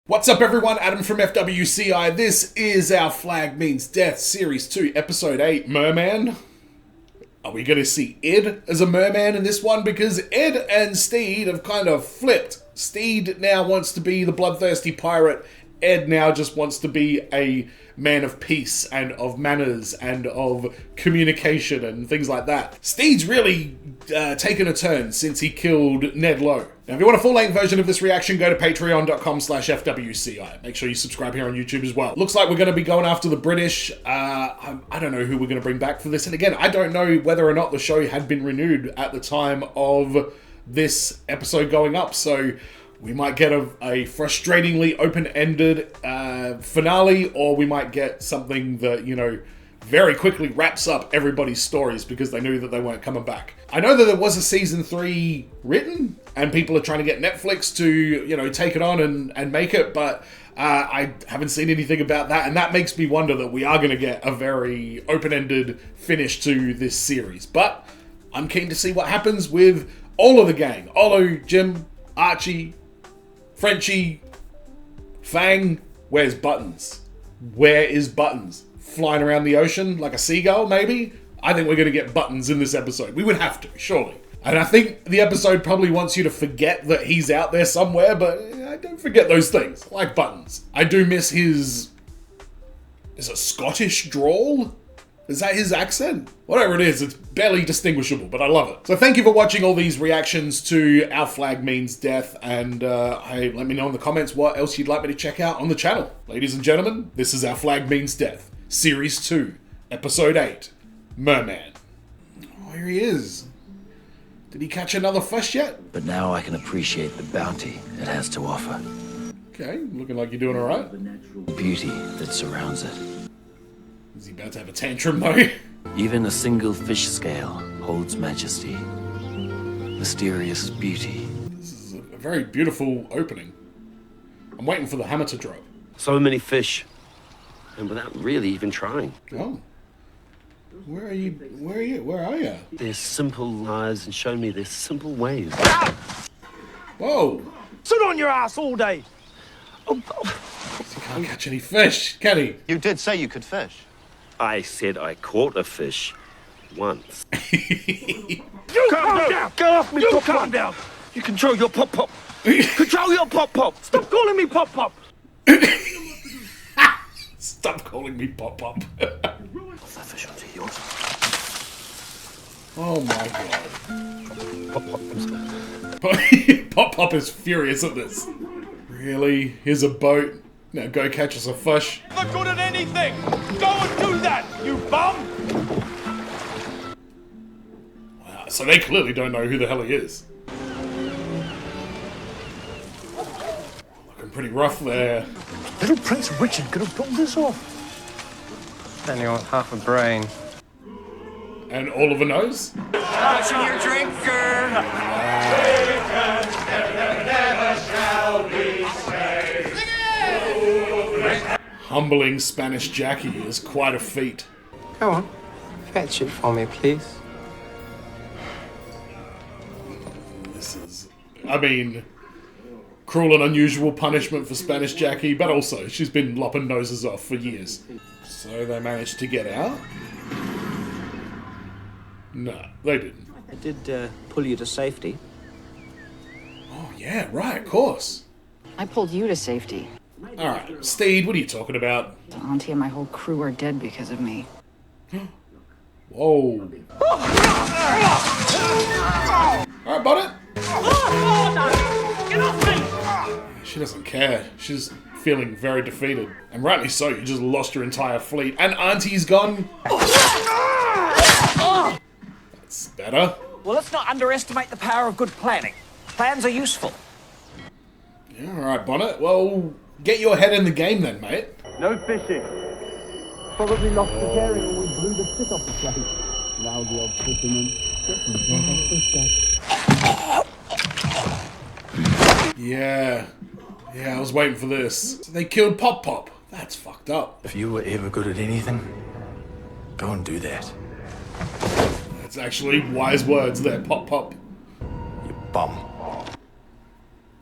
What's up everyone, Adam from FWCI. This is our Flag Means Death Series 2, Episode 8, Merman. Are we going to see Ed as a merman in this one? Because Ed and Steed have kind of flipped. Steed now wants to be the bloodthirsty pirate. Ed now just wants to be a man of peace and of manners and of communication and things like that. Steed's really taken a turn since he killed Ned Lowe. Now, if you want a full-length version of this reaction, go to patreon.com/FWCI. Make sure you subscribe here on YouTube as well. Looks like we're going to be going after the British. I don't know who we're going to bring back for this. And again, I don't know whether or not the show had been renewed at the time of this episode going up. So we might get a frustratingly open-ended finale, or we might get something that, you know, very quickly wraps up everybody's stories because they knew that they weren't coming back. I know that there was a season 3 written, and people are trying to get Netflix to, you know, take it on and make it, but I haven't seen anything about that, and that makes me wonder that we are going to get a very open-ended finish to this series. But I'm keen to see what happens with all of the gang. Olo, Jim, Archie, Frenchie, Fang. Where's Buttons? Where is Buttons? Flying around the ocean like a seagull, maybe? I think we're going to get Buttons in this episode. We would have to, surely. And I think the episode probably wants you to forget that he's out there somewhere, but I don't forget those things, like Buttons. I do miss his... Is it Scottish drawl? Is that his accent? Whatever it is, it's barely distinguishable, but I love it. So thank you for watching all these reactions to Our Flag Means Death, and hey, let me know in the comments what else you'd like me to check out on the channel. Ladies and gentlemen, this is Our Flag Means Death, Series 2, Episode 8, Merman. Oh, here he is. Did he catch another fish yet? But now I can appreciate the bounty it has to offer. Okay, looking like you're doing all right. The beauty that surrounds it. Is he about to have a tantrum though? Even a single fish scale holds majesty. Mysterious beauty. This is a very beautiful opening. I'm waiting for the hammer to drop. So many fish, and without really even trying. Oh. Where are you? Where are you? Where are you? Their simple lives and show me their simple ways. Whoa. Sit on your ass all day. He can't catch any fish, can he? You did say you could fish. I said I caught a fish once. You calm down. Get off me, You pop calm down. You control your pop-pop. Control your pop-pop. Stop calling me Pop Pop. Stop calling me Pop Pop. Put that fish onto yours. Oh my god. Pop-pop. Pop Pop is furious at this. Really? Here's a boat. Now go catch us a fish. Never good at anything. Go and do that, you bum. Wow, so they clearly don't know who the hell he is. Looking pretty rough there. Little Prince Richard could have pulled this off. Then you want half a brain. And Oliver knows. Watching your drinker. Humbling Spanish Jackie is quite a feat. Go on, fetch it for me, please. This is, I mean, cruel and unusual punishment for Spanish Jackie, but also she's been lopping noses off for years. So they managed to get out? No, they didn't. I did pull you to safety. Oh yeah, right, of course. I pulled you to safety. Alright, Steed, what are you talking about? The auntie and my whole crew are dead because of me. Whoa. Alright, Bonnet. Get off me. She doesn't care. She's feeling very defeated. And rightly so, you just lost your entire fleet. And Auntie's gone. That's better. Well, let's not underestimate the power of good planning. Plans are useful. Yeah, alright, Bonnet. Well, get your head in the game then, mate. No fishing. Probably lost the bearing when we blew the shit off the place. Now the old fisherman. Yeah. Yeah, I was waiting for this. So they killed Pop Pop. That's fucked up. If you were ever good at anything, go and do that. That's actually wise words there, Pop Pop. You bum.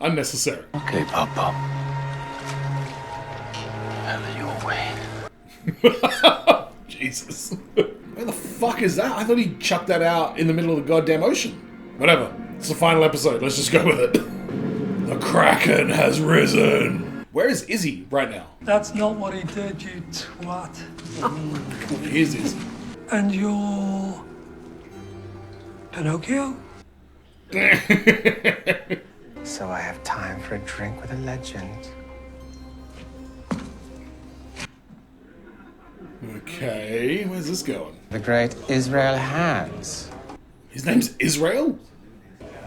Unnecessary. Okay, Pop Pop. Jesus. Where the fuck is that? I thought he chucked that out in the middle of the goddamn ocean. Whatever. It's the final episode. Let's just go with it. The Kraken has risen. Where is Izzy right now? That's not what he did, you twat. Here's Izzy. And you're... Pinocchio? So I have time for a drink with a legend. Okay, where's this going? The great Israel Hands. His name's Israel?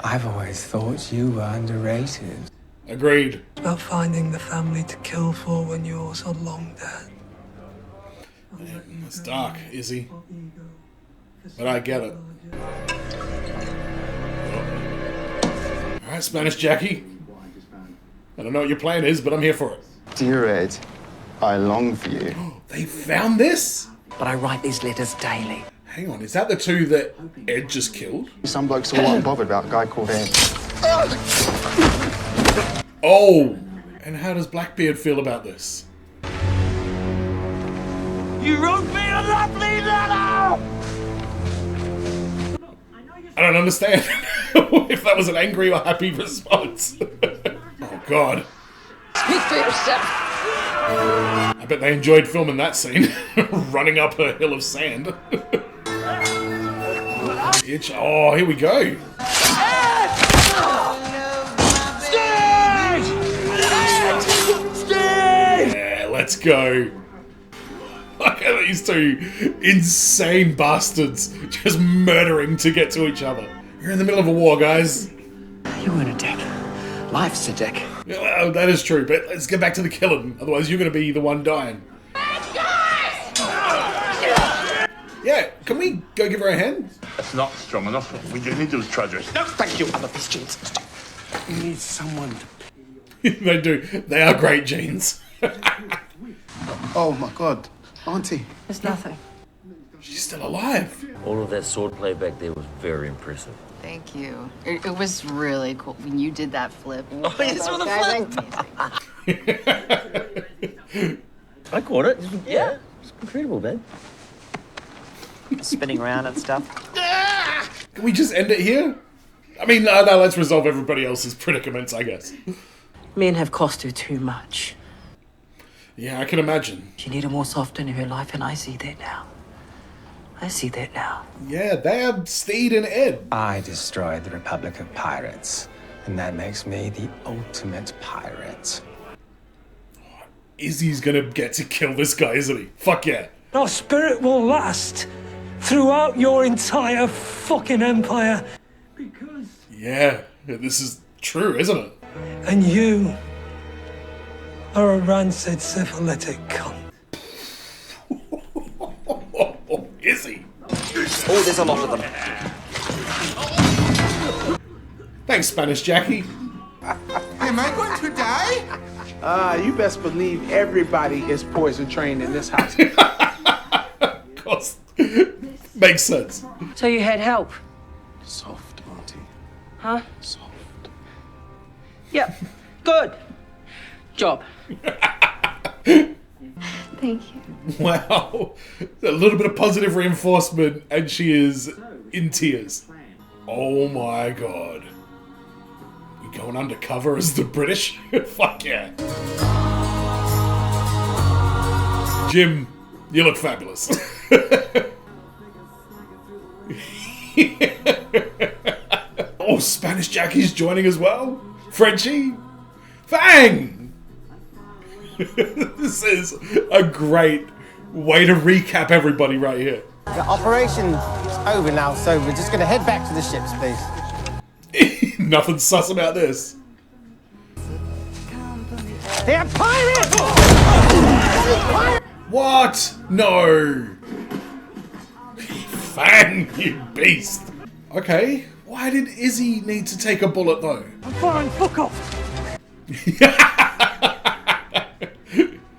I've always thought you were underrated. Agreed. It's about finding the family to kill for when you're so long dead. It's dark, Izzy. But I get it. Alright, Spanish Jackie. I don't know what your plan is, but I'm here for it. Dear Ed, I long for you. They found this? But I write these letters daily. Hang on, is that the two that Ed just killed? Some blokes are all unbothered about a guy called Ed. Oh! And how does Blackbeard feel about this? You wrote me a lovely letter! I don't understand if that was an angry or happy response. Oh god. Speak for yourself. I bet they enjoyed filming that scene. Running up a hill of sand. Oh, here we go. Yeah, let's go. Look at these two insane bastards just murdering to get to each other. You're in the middle of a war, guys. You weren't a dick. Life's a dick. Yeah, well, that is true, but let's get back to the killing. Otherwise, you're going to be the one dying. Yeah, can we go give her a hand? That's not strong enough. We do need those trousers. No, thank you. I'm a piece jeans. You need someone to... They do. They are great jeans. Oh my god, Auntie. It's nothing. She's still alive. All of that swordplay back there was very impressive. Thank you. It was really cool when you did that flip. Oh, you saw the flip? I caught it. Yeah. It's incredible, man. Spinning around and stuff. Can we just end it here? I mean, no, let's resolve everybody else's predicaments, I guess. Men have cost her too much. Yeah, I can imagine. She needed more soft in her life, and I see that now. I see that now. Yeah, they are Steed and Ed. I destroyed the Republic of Pirates, and that makes me the ultimate pirate. Izzy's gonna get to kill this guy, isn't he? Fuck yeah. Our spirit will last throughout your entire fucking empire. Because... Yeah, this is true, isn't it? And you are a rancid syphilitic cunt. Izzy. Oh, there's a lot of them. Thanks, Spanish Jackie. Am I going to die? You best believe everybody is poison trained in this house. Of course. Makes sense. So you had help? Soft, Auntie. Huh? Soft. Yep. Good. Job. Thank you. Wow. A little bit of positive reinforcement, and she is in tears. Oh my god. We going undercover as the British? Fuck yeah. Jim, you look fabulous. Oh, Spanish Jackie's joining as well. Frenchie. Fang! This is a great way to recap everybody right here. The operation's over now, so we're just gonna head back to the ships, please. Nothing sus about this. They're pirates! What? No. Fang, you beast. Okay, why did Izzy need to take a bullet though? I'm fine, fuck off!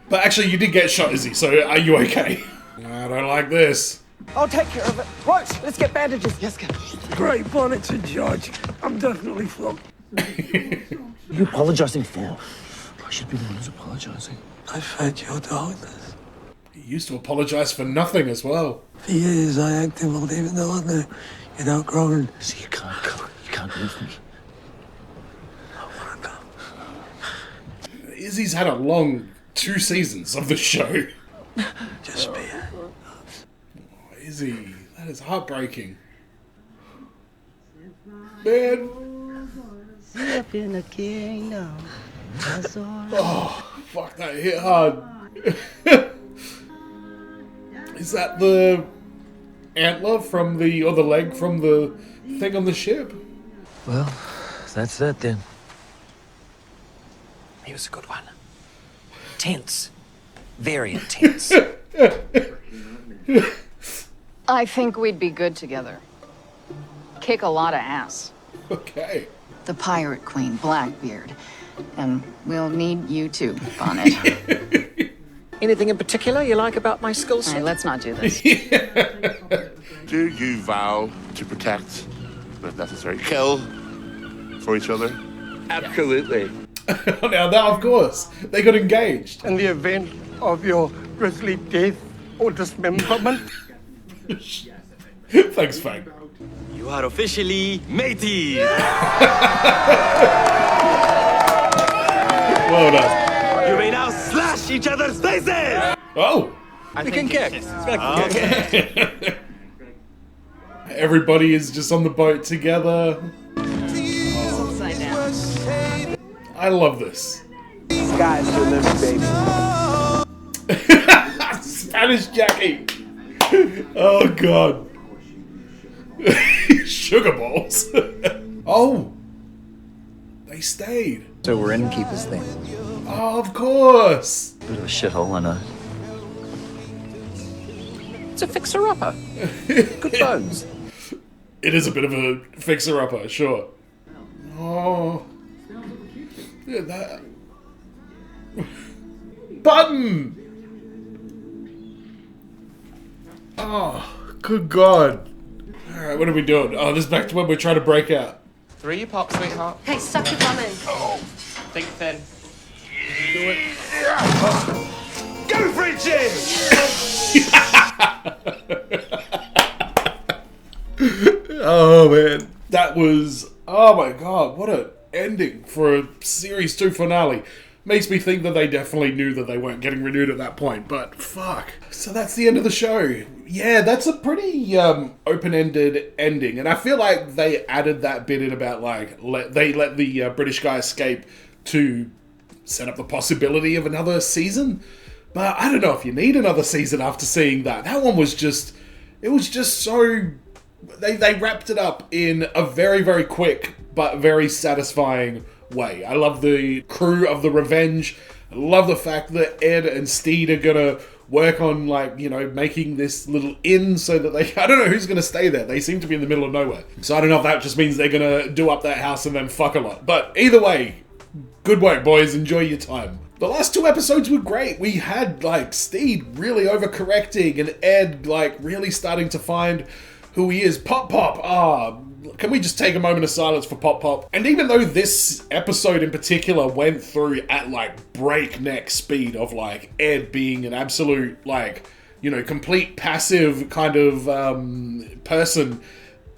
But actually, you did get shot, Izzy, so are you okay? I don't like this. I'll take care of it. Right, let's get bandages. Yes, Captain. Great bonnet to judge. I'm definitely flogged. You apologizing for? I should be the one who's apologizing. I fed your darkness. He used to apologize for nothing as well. For years I acted well, even though I knew you'd outgrown. So you can't go. You can't leave me. Izzy's had a long 2 seasons of the show. Just be. Izzy, that is heartbreaking. Man. Up in the kingdom. Oh, fuck, that hit hard. Is that the antler from the, or the leg from the thing on the ship? Well, that's that then. He was a good one. Tense. Very intense. I think we'd be good together. Kick a lot of ass. Okay. The Pirate Queen, Blackbeard. And we'll need you too, Bonnet. Anything in particular you like about my skill set? All right, let's not do this. Do you vow to protect, but if necessary, kill for each other? Absolutely. Now, of course, they got engaged. In the event of your grisly death or dismemberment. Thanks, Fang. You are officially matey. Well done. You may now slash each other's faces. Oh. We can kick. Okay. Everybody is just on the boat together. Upside down. I love this. Sky's the limit, baby. Spanish Jackie. Oh, God. Sugar balls. Oh. They stayed. So we're innkeepers then. Oh, of course. Bit of a shithole, I know. It's a fixer-upper. Good bones. It is a bit of a fixer-upper, sure. Oh. Yeah, that... Button! Oh, good God. Alright, what are we doing? Oh, this is back to when we're trying to break out. 3 you pop, sweetheart. Hey, suck your bum in. Think thin. Do it. Go for it, Jim! Oh, man. That was... Oh, my God. What an ending for a Series 2 finale. Makes me think that they definitely knew that they weren't getting renewed at that point, but fuck. So that's the end of the show. Yeah, that's a pretty open-ended ending, and I feel like they added that bit in about, like, they let the British guy escape to set up the possibility of another season, but I don't know if you need another season after seeing that. That one was just... It was just so... They wrapped it up in a very, very quick, but very satisfying way. I love the crew of the Revenge. I love the fact that Ed and Steed are gonna work on, like, you know, making this little inn so that they... I don't know who's gonna stay there. They seem to be in the middle of nowhere. So I don't know if that just means they're gonna do up that house and then fuck a lot. But either way, good work, boys. Enjoy your time. The last 2 episodes were great. We had, like, Steed really overcorrecting and Ed, like, really starting to find who he is. Pop Pop, can we just take a moment of silence for Pop Pop? And even though this episode in particular went through at, like, breakneck speed of, like, Ed being an absolute, like, you know, complete passive kind of person,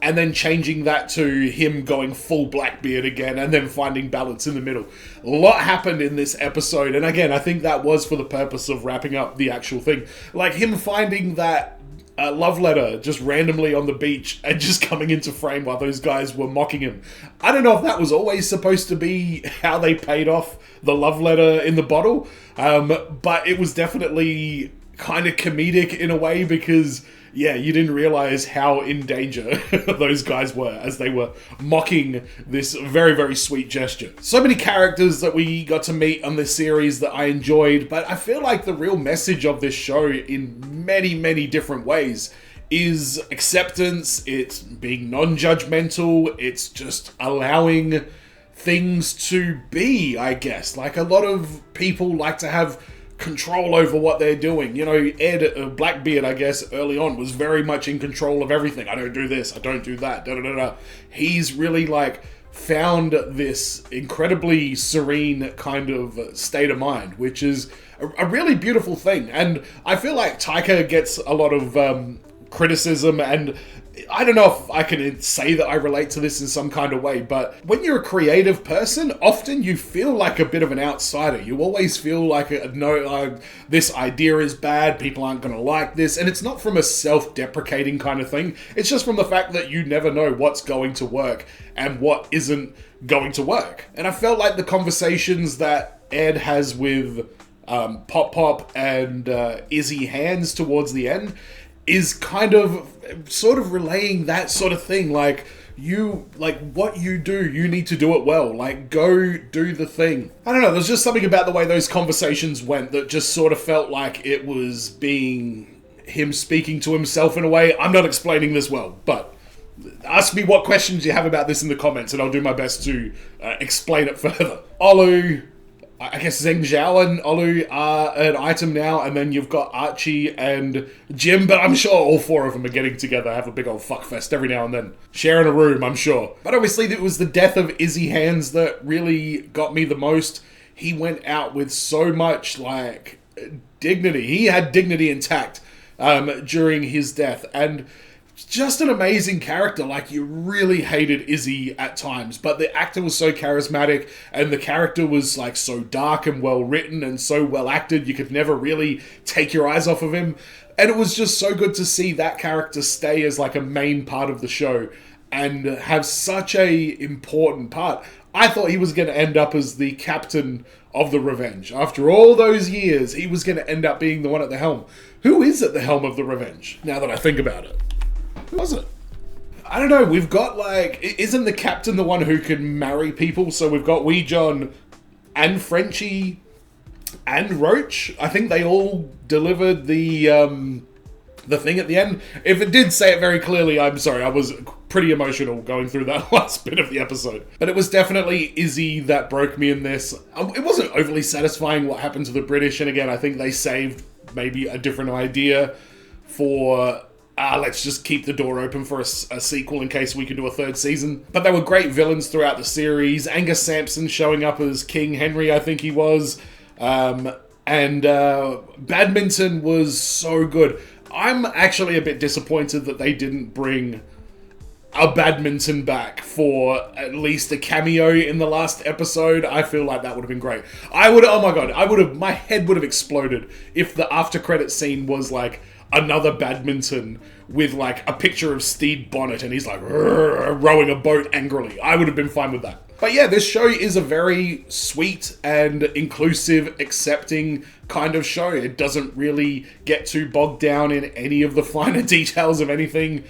and then changing that to him going full Blackbeard again, and then finding balance in the middle. A lot happened in this episode, and again, I think that was for the purpose of wrapping up the actual thing. Like, him finding that love letter just randomly on the beach and just coming into frame while those guys were mocking him. I don't know if that was always supposed to be how they paid off the love letter in the bottle, but it was definitely kind of comedic in a way because, yeah, you didn't realize how in danger those guys were as they were mocking this very, very sweet gesture. So many characters that we got to meet on this series that I enjoyed, but I feel like the real message of this show in many, many different ways is acceptance, it's being non-judgmental, it's just allowing things to be, I guess. Like, a lot of people like to have control over what they're doing. You know, Ed, Blackbeard, I guess, early on was very much in control of everything. I don't do this, I don't do that, da-da-da-da. He's really, like, found this incredibly serene kind of state of mind, which is a really beautiful thing. And I feel like Taika gets a lot of criticism, and I don't know if I can say that I relate to this in some kind of way, but when you're a creative person, often you feel like a bit of an outsider. You always feel like, this idea is bad, people aren't going to like this, and it's not from a self-deprecating kind of thing. It's just from the fact that you never know what's going to work and what isn't going to work. And I felt like the conversations that Ed has with Pop Pop and Izzy Hands towards the end is kind of sort of relaying that sort of thing. Like, what you do, you need to do it well. Like, go do the thing. I don't know, there's just something about the way those conversations went that just sort of felt like it was being him speaking to himself in a way. I'm not explaining this well, but ask me what questions you have about this in the comments and I'll do my best to explain it further. Olu, I guess Zheng Zhao and Olu are an item now, and then you've got Archie and Jim, but I'm sure all four of them are getting together, have a big old fuckfest every now and then. Sharing a room, I'm sure. But obviously it was the death of Izzy Hands that really got me the most. He went out with so much, like, dignity. He had dignity intact during his death, and just an amazing character. Like, you really hated Izzy at times, but the actor was so charismatic and the character was like so dark and well written and so well acted, you could never really take your eyes off of him. And it was just so good to see that character stay as like a main part of the show and have such a important part. I thought he was going to end up as the captain of the Revenge. After all those years, he was going to end up being the one at the helm. Who is at the helm of the Revenge, now that I think about it? Who was it? I don't know, we've got like... Isn't the captain the one who can marry people? So we've got Wee John and Frenchie and Roach. I think they all delivered the thing at the end. If it did say it very clearly, I'm sorry. I was pretty emotional going through that last bit of the episode. But it was definitely Izzy that broke me in this. It wasn't overly satisfying what happened to the British. And again, I think they saved maybe a different idea for... let's just keep the door open for a sequel in case we can do a third season. But they were great villains throughout the series. Angus Sampson showing up as King Henry, I think he was. And Badminton was so good. I'm actually a bit disappointed that they didn't bring a Badminton back for at least a cameo in the last episode. I feel like that would have been great. Oh my god, my head would have exploded if the after credit scene was like another Badminton with like a picture of Stede Bonnet and he's like rowing a boat angrily. I would have been fine with that. But yeah, this show is a very sweet and inclusive, accepting kind of show. It doesn't really get too bogged down in any of the finer details of anything.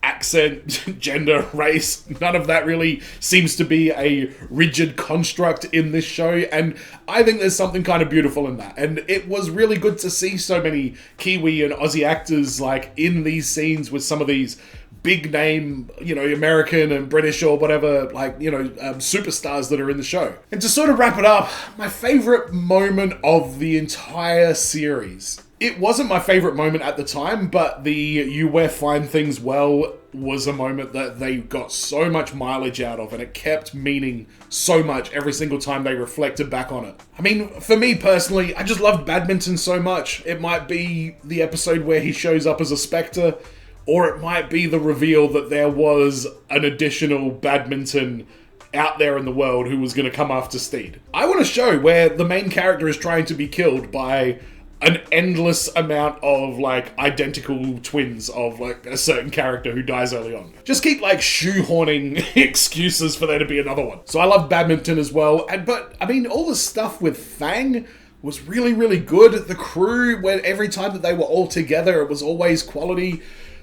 Accent, gender, race, none of that really seems to be a rigid construct in this show, and I think there's something kind of beautiful in that. And it was really good to see so many Kiwi and Aussie actors like in these scenes with some of these big name, American and British or whatever, superstars that are in the show. And to sort of wrap it up, my favorite moment of the entire series. It wasn't my favorite moment at the time, but the "you wear fine things well" was a moment that they got so much mileage out of, and it kept meaning so much every single time they reflected back on it. I mean, for me personally, I just loved Badminton so much. It might be the episode where he shows up as a Spectre, or it might be the reveal that there was an additional Badminton out there in the world who was going to come after Stede. I want a show where the main character is trying to be killed by an endless amount of identical twins of a certain character who dies early on. Just keep shoehorning excuses for there to be another one. So I love Badminton as well. But I mean, all the stuff with Fang was really, really good. The crew, when every time that they were all together, it was always quality.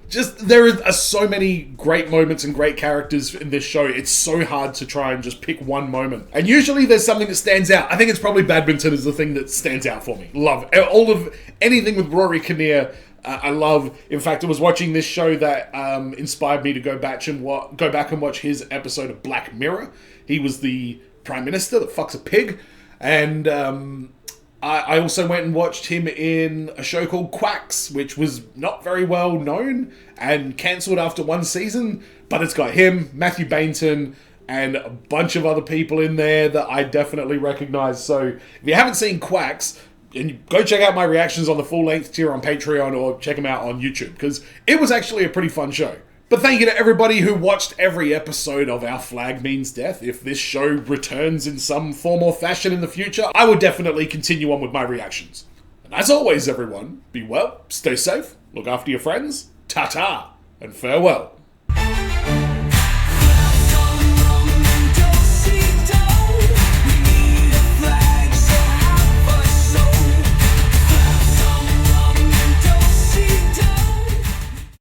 Just, there are so many great moments and great characters in this show. It's so hard to try and just pick one moment. And usually there's something that stands out. I think it's probably Badminton is the thing that stands out for me. Love all of anything with Rory Kinnear. I love. In fact, I was watching this show that inspired me to go back and watch his episode of Black Mirror. He was the Prime Minister that fucks a pig. And I also went and watched him in a show called Quacks, which was not very well known and cancelled after one season, but it's got him, Matthew Bainton, and a bunch of other people in there that I definitely recognize. So if you haven't seen Quacks, and go check out my reactions on the full-length tier on Patreon or check them out on YouTube, because it was actually a pretty fun show. But thank you to everybody who watched every episode of our Flag Means Death. If this show returns in some form or fashion in the future, I will definitely continue on with my reactions. And as always, everyone, be well, stay safe, look after your friends, ta-ta, and farewell.